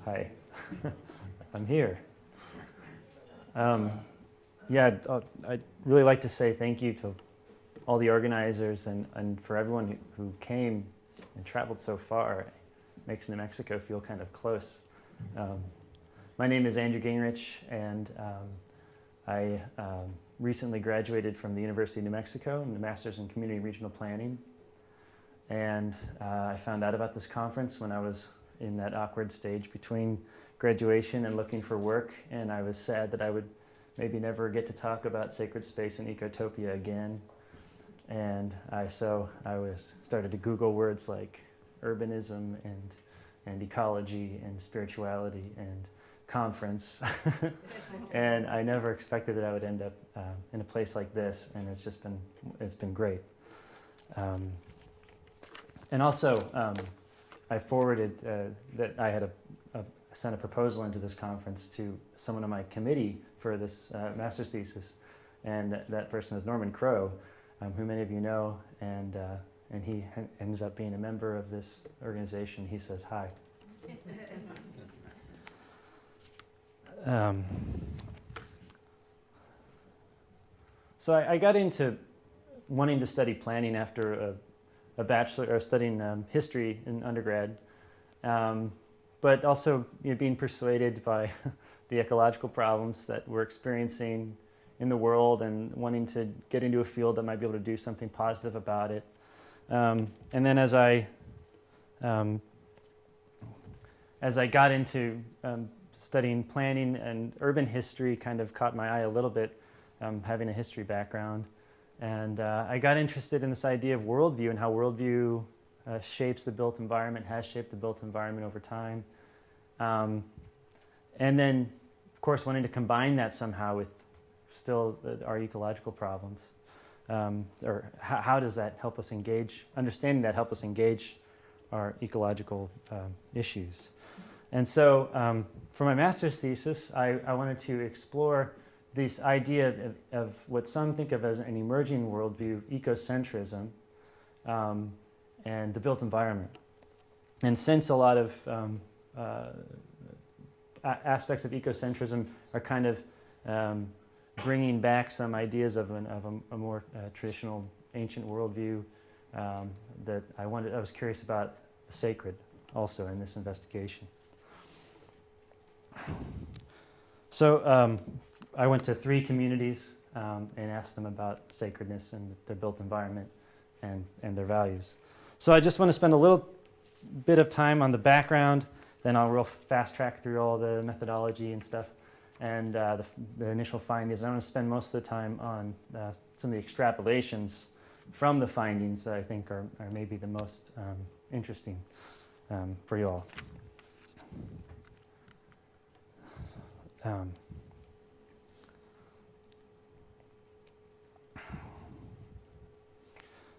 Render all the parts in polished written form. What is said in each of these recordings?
Hi, I'm here. Yeah, I'd really like to say thank you to all the organizers and for everyone who came and traveled so far. It makes New Mexico feel kind of close. My name is Gingerich, and I recently graduated from the University of New Mexico in the Master's in Community and Regional Planning. And I found out about this conference when I was in that awkward stage between graduation and looking for work, and I was sad that I would maybe never get to talk about sacred space and Ecotopia again. And so I started to Google words like urbanism and ecology and spirituality and conference. And I never expected that I would end up in a place like this, and it's been great. And also, I forwarded that I had sent a proposal into this conference to someone on my committee for this master's thesis, and that person is Norman Crow, who many of you know, and he ends up being a member of this organization. He says hi. So I got into wanting to study planning after a bachelor, or studying history in undergrad, but also being persuaded by the ecological problems that we're experiencing in the world and wanting to get into a field that might be able to do something positive about it. And then as I got into studying planning, and urban history kind of caught my eye a little bit, having a history background. And I got interested in this idea of worldview and how worldview shapes the built environment, has shaped the built environment over time. And then, of course, wanting to combine that somehow with still our ecological problems. Or how does that help us engage, understanding that help us engage our ecological issues. And so for my master's thesis, I wanted to explore this idea of what some think of as an emerging worldview, ecocentrism, and the built environment. And since a lot of aspects of ecocentrism are kind of bringing back some ideas of a more traditional ancient worldview, that I was curious about the sacred also in this investigation. So I went to 3 communities and asked them about sacredness and their built environment and their values. So I just want to spend a little bit of time on the background, then I'll real fast track through all the methodology and stuff, and the initial findings. I want to spend most of the time on some of the extrapolations from the findings that I think are maybe the most interesting for you all.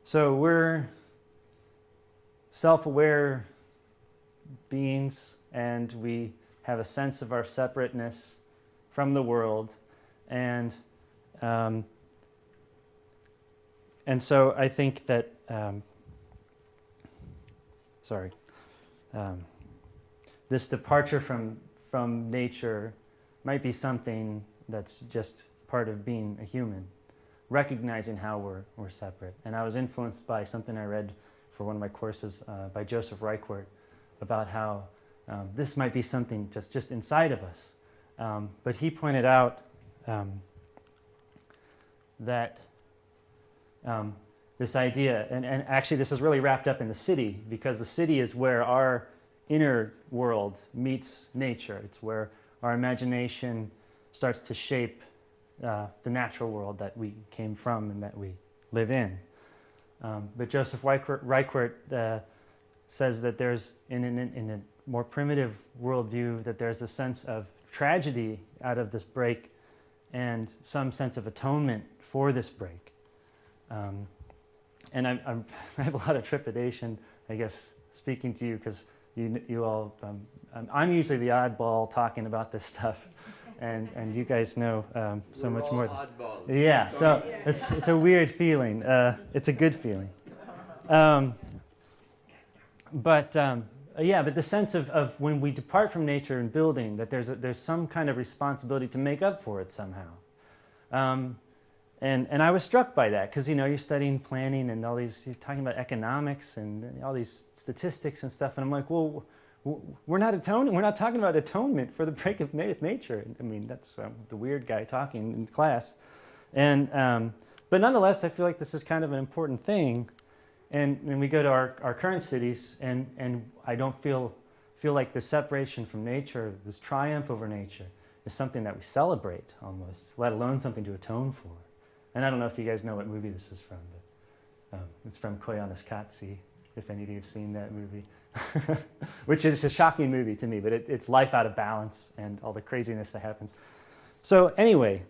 So we're self-aware beings, and we have a sense of our separateness from the world, and so I think that this departure from nature might be something that's just part of being a human, recognizing how we're separate. And I was influenced by something I read for one of my courses by Joseph Reichert about how this might be something just inside of us. But he pointed out that this idea, and actually this is really wrapped up in the city, because the city is where our inner world meets nature. It's where our imagination starts to shape the natural world that we came from and that we live in. But Joseph Reichert says that there's, in a more primitive worldview, that there's a sense of tragedy out of this break and some sense of atonement for this break. And I have a lot of trepidation, I guess, speaking to you, because you all, I'm usually the oddball talking about this stuff. And you guys know so much more. Oddballs. Yeah, so it's a weird feeling. It's a good feeling. But Yeah, but the sense of when we depart from nature and building, that there's some kind of responsibility to make up for it somehow. And I was struck by that because, you know, you're studying planning and all these, you're talking about economics and all these statistics and stuff. And I'm like, well, we're not talking about atonement for the break of nature. I mean, that's the weird guy talking in class. And, but nonetheless, I feel like this is kind of an important thing. And we go to our current cities, and I don't feel like the separation from nature, this triumph over nature, is something that we celebrate almost, let alone something to atone for. And I don't know if you guys know what movie this is from, but it's from Koyaanisqatsi, if any of you have seen that movie, which is a shocking movie to me, but it's life out of balance and all the craziness that happens. So anyway,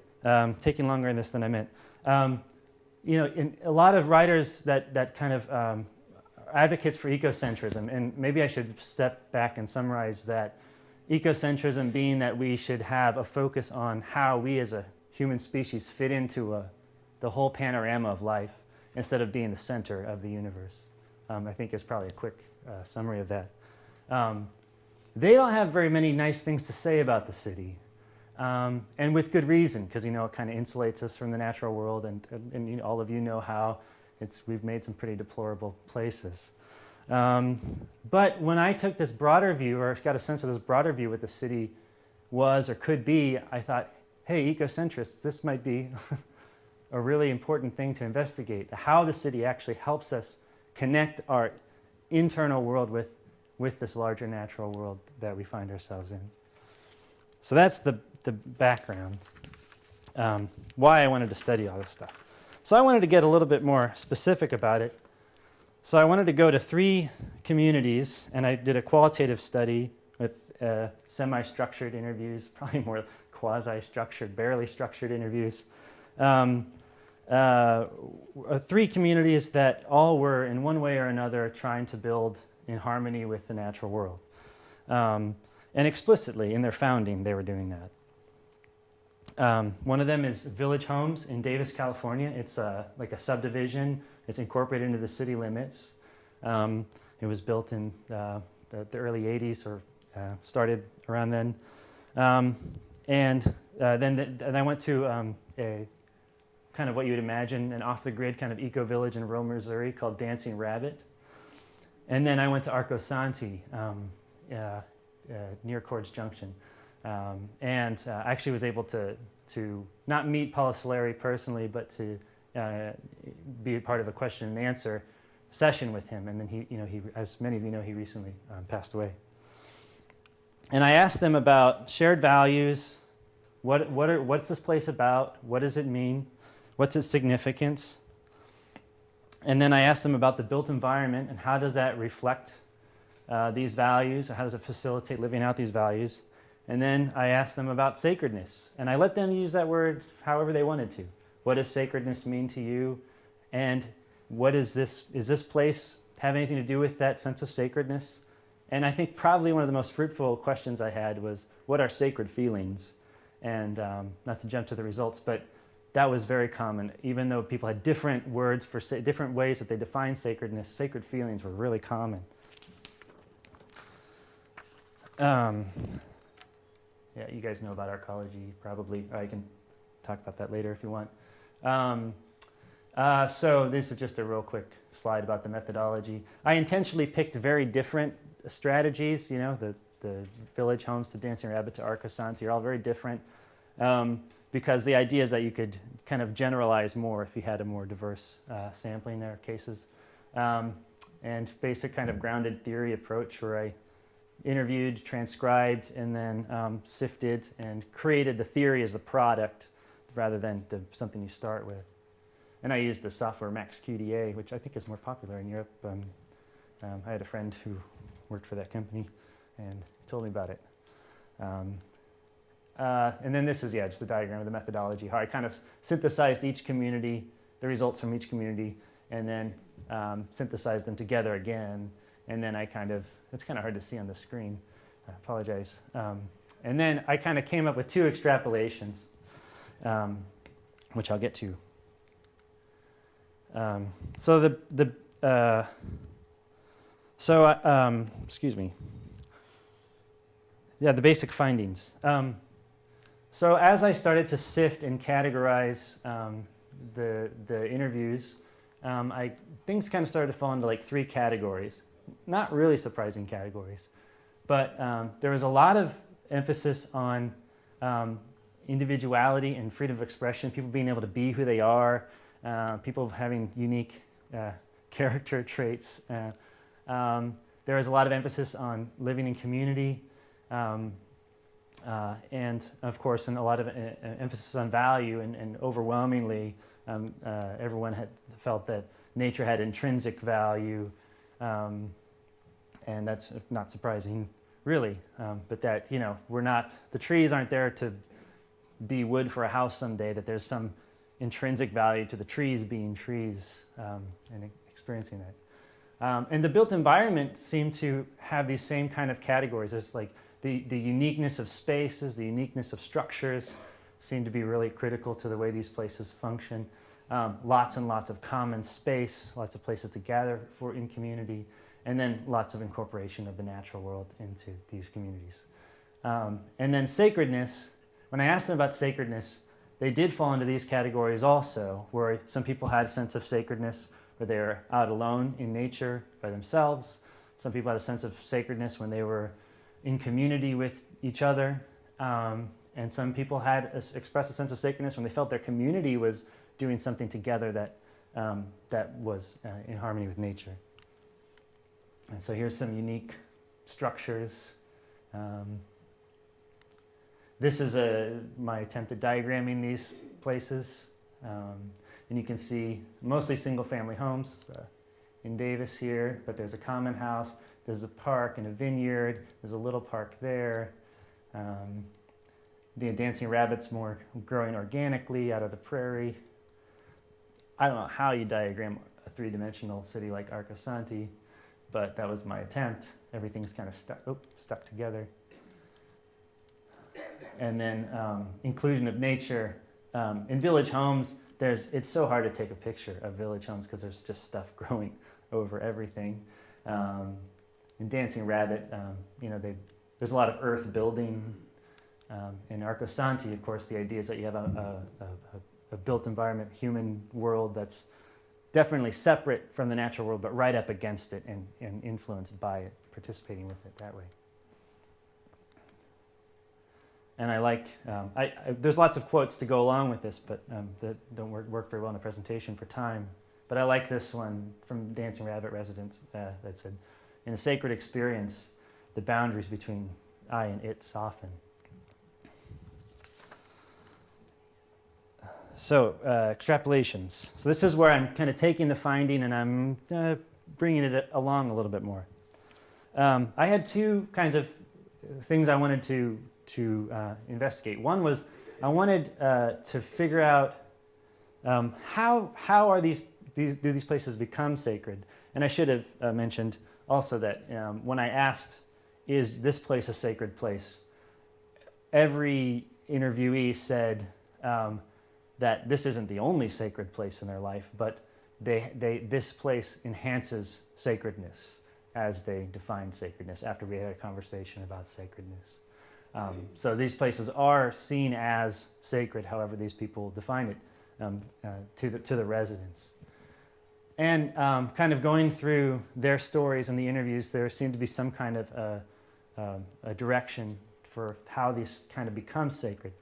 taking longer in this than I meant. You know, in a lot of writers that kind of are advocates for ecocentrism, and maybe I should step back and summarize that. Ecocentrism being that we should have a focus on how we as a human species fit into the whole panorama of life instead of being the center of the universe. I think is probably a quick summary of that. They don't have very many nice things to say about the city. And with good reason, because, you know, it kind of insulates us from the natural world, and you know, all of you know how we've made some pretty deplorable places. But when I took this broader view, or got a sense of this broader view what the city was or could be, I thought, hey, ecocentrists, this might be a really important thing to investigate, how the city actually helps us connect our internal world with this larger natural world that we find ourselves in. So that's the background, why I wanted to study all this stuff. So I wanted to get a little bit more specific about it. So I wanted to go to 3 communities, and I did a qualitative study with semi-structured interviews, probably more quasi-structured, barely structured interviews. 3 communities that all were, in one way or another, trying to build in harmony with the natural world. And explicitly, in their founding, they were doing that. One of them is Village Homes in Davis, California. It's like a subdivision. It's incorporated into the city limits. It was built in the early 80s, or started around then. And then I went to a kind of what you would imagine an off-the-grid kind of eco-village in rural Missouri called Dancing Rabbit. And then I went to Arco Santi, near Cords Junction. And I actually was able to not meet Paolo Soleri personally, but to be a part of a question and answer session with him. And then he, as many of you know, he recently passed away. And I asked them about shared values. What's this place about? What does it mean? What's its significance? And then I asked them about the built environment and how does that reflect these values, or how does it facilitate living out these values? And then I asked them about sacredness, and I let them use that word however they wanted to. What does sacredness mean to you? And what is this place have anything to do with that sense of sacredness? And I think probably one of the most fruitful questions I had was, what are sacred feelings? And not to jump to the results, but that was very common. Even though people had different words for different ways that they define sacredness, sacred feelings were really common. Yeah, you guys know about arcology, probably. I can talk about that later if you want. So this is just a real quick slide about the methodology. I intentionally picked very different strategies. You know, the Village Homes to Dancing Rabbit to Arco Santi are all very different. Because the idea is that you could kind of generalize more if you had a more diverse sampling there of cases. And basic kind of grounded theory approach where I interviewed, transcribed, and then sifted and created the theory as a product rather than something you start with. And I used the software MaxQDA, which I think is more popular in Europe. I had a friend who worked for that company and told me about it. And then this is, just the diagram of the methodology, how I kind of synthesized each community, the results from each community, and then synthesized them together again. And then I it's kind of hard to see on the screen, I apologize. And then I kind of came up with 2 extrapolations, which I'll get to. So, excuse me. Yeah, the basic findings. So as I started to sift and categorize the interviews, things kind of started to fall into like 3 categories. Not really surprising categories, but there was a lot of emphasis on individuality and freedom of expression, people being able to be who they are, people having unique character traits. There was a lot of emphasis on living in community, and of course, and a lot of emphasis on value, and overwhelmingly, everyone had felt that nature had intrinsic value, and that's not surprising, really. But that, you know, the trees aren't there to be wood for a house someday, that there's some intrinsic value to the trees being trees, and experiencing that. And the built environment seemed to have these same kind of categories. There's like the uniqueness of spaces, the uniqueness of structures seem to be really critical to the way these places function. Lots and lots of common space, lots of places to gather in community, and then lots of incorporation of the natural world into these communities. And then sacredness, when I asked them about sacredness, they did fall into these categories also, where some people had a sense of sacredness where they were out alone in nature by themselves. Some people had a sense of sacredness when they were in community with each other. And some people had expressed a sense of sacredness when they felt their community was doing something together that was in harmony with nature. And so here's some unique structures. This is my attempt at diagramming these places. And you can see mostly single-family homes in Davis here, but there's a common house, there's a park and a vineyard, there's a little park there. The dancing rabbits more growing organically out of the prairie. I don't know how you diagram a 3-dimensional city like Arcosanti, but that was my attempt. Everything's kind of stuck together. And then inclusion of nature. In village homes, it's so hard to take a picture of village homes because there's just stuff growing over everything. In Dancing Rabbit, there's a lot of earth building. In Arcosanti, of course, the idea is that you have a built environment, human world that's definitely separate from the natural world, but right up against it and influenced by it, participating with it that way. And I like, there's lots of quotes to go along with this, but that don't work very well in the presentation for time. But I like this one from Dancing Rabbit residents that said, in a sacred experience, the boundaries between I and it soften. So extrapolations. So this is where I'm kind of taking the finding and I'm bringing it along a little bit more. I had 2 kinds of things I wanted to investigate. One was I wanted to figure out how do these places become sacred? And I should have mentioned also that when I asked, is this place a sacred place? Every interviewee said that this isn't the only sacred place in their life, but this place enhances sacredness as they define sacredness after we had a conversation about sacredness. So these places are seen as sacred, however these people define it to the residents. And kind of going through their stories and the interviews, there seemed to be some kind of a direction for how these kind of become sacred.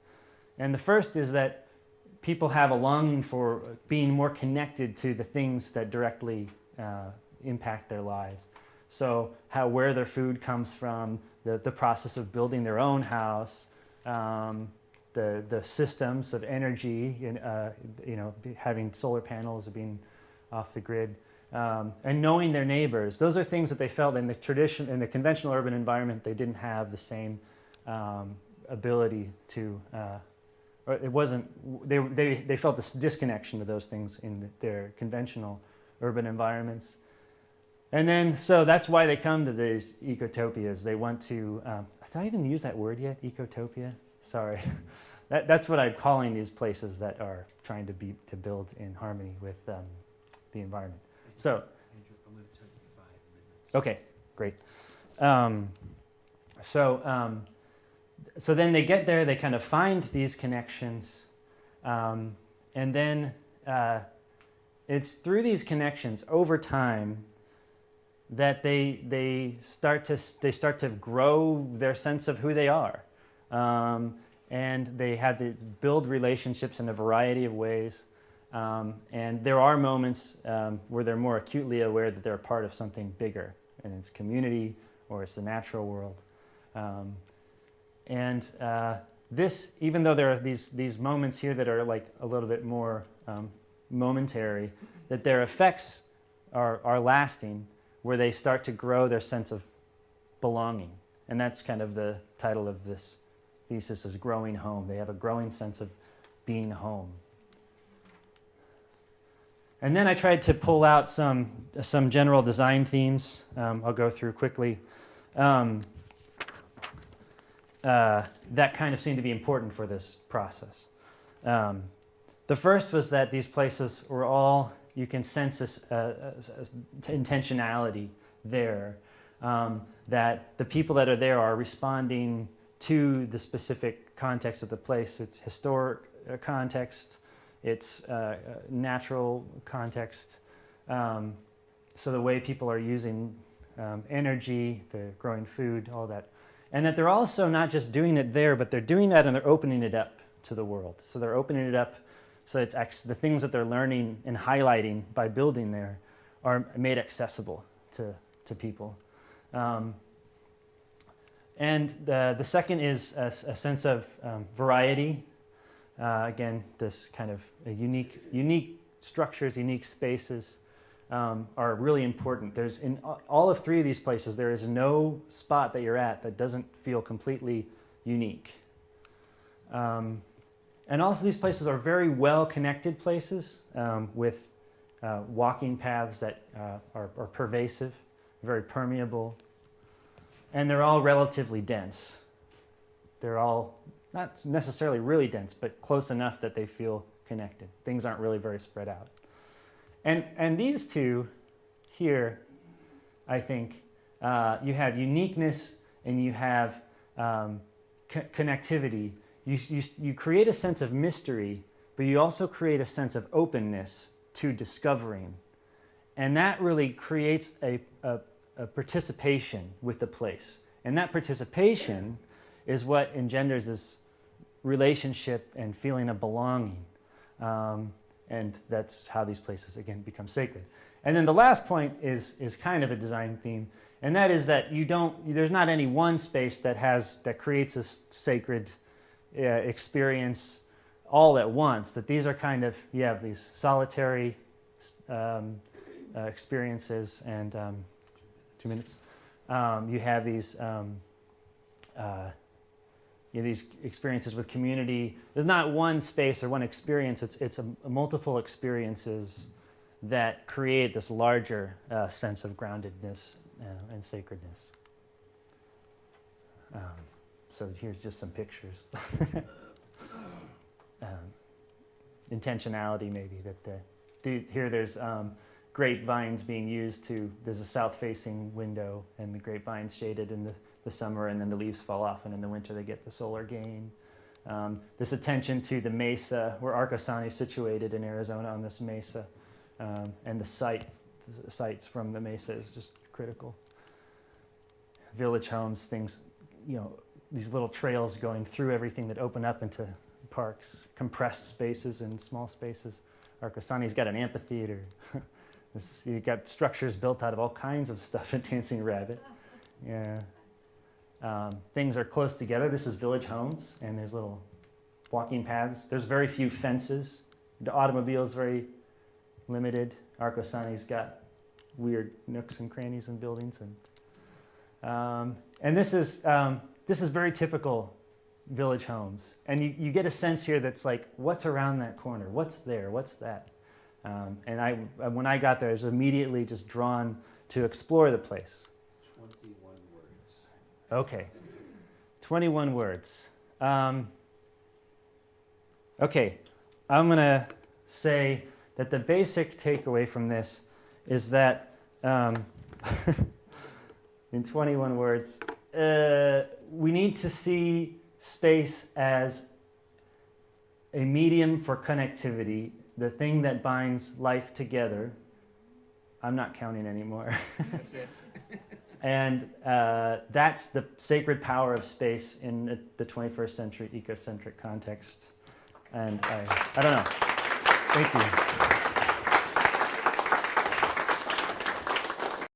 And the first is that people have a longing for being more connected to the things that directly impact their lives. So where their food comes from, the process of building their own house, the systems of energy, having solar panels or being off the grid, and knowing their neighbors. Those are things that they felt in the conventional urban environment they didn't have the same ability to. Or it wasn't. They felt this disconnection to those things in their conventional urban environments. And then, so that's why they come to these ecotopias. They want to, did I even use that word yet? Ecotopia? Sorry. That's what I'm calling these places that are trying to build in harmony with the environment. So, okay, great. So then they get there, they kind of find these connections, and then it's through these connections over time that they start to grow their sense of who they are, and they have to build relationships in a variety of ways. And there are moments where they're more acutely aware that they're a part of something bigger, and it's community or it's the natural world. This, even though there are these moments here that are like a little bit more momentary, that their effects are lasting, where they start to grow their sense of belonging. And that's kind of the title of this thesis, is Growing Home. They have a growing sense of being home. And then I tried to pull out some general design themes. I'll go through quickly. That kind of seemed to be important for this process. The first was that these places were all, you can sense this intentionality there, that the people that are there are responding to the specific context of the place. It's historic context, it's natural context. So the way people are using energy, the growing food, all that. And that they're also not just doing it there, but they're doing that and they're opening it up to the world. So they're opening it up so it's the things that they're learning and highlighting by building there are made accessible to people. And the second is a sense of variety. Again, this kind of unique structures, unique spaces are really important. There's in all of three of these places, there is no spot that you're at that doesn't feel completely unique. And also these places are very well connected places with walking paths that are pervasive, very permeable, and they're all relatively dense. They're all not necessarily really dense, but close enough that they feel connected. Things aren't really very spread out. And these two here, I think, you have uniqueness and you have connectivity. You create a sense of mystery, but you also create a sense of openness to discovering. And that really creates a participation with the place. And that participation is what engenders this relationship and feeling of belonging. And that's how these places, again, become sacred. And then the last point is kind of a design theme, and that is that there's not any one space that creates a sacred experience all at once. That these are kind of, you have these solitary experiences, and 2 minutes. You have these these experiences with community. There's not one space or one experience. It's a multiple experiences that create this larger sense of groundedness and sacredness. So here's just some pictures. Intentionality, maybe. Here there's grapevines being used there's a south-facing window, and the grapevines shaded in the summer, and then the leaves fall off, and in the winter they get the solar gain. This attention to the Mesa, where Arcosani is situated in Arizona on this Mesa, and the sights from the Mesa is just critical. Village homes, things, these little trails going through everything that open up into parks, compressed spaces and small spaces. Arcosani's got an amphitheater. You've got structures built out of all kinds of stuff at Dancing Rabbit. Yeah. Things are close together. This is village homes, and there's little walking paths. There's very few fences. The automobile is very limited. Arcosani's got weird nooks and crannies and buildings, and this is very typical village homes. And you get a sense here that's like, what's around that corner? What's there? What's that? And when I got there, I was immediately just drawn to explore the place. 21 words. Okay, 21 words. Okay, I'm going to say that the basic takeaway from this is that In 21 words, we need to see space as a medium for connectivity, the thing that binds life together. I'm not counting anymore. That's it. And that's the sacred power of space in the 21st century ecocentric context. And I don't know. Thank you.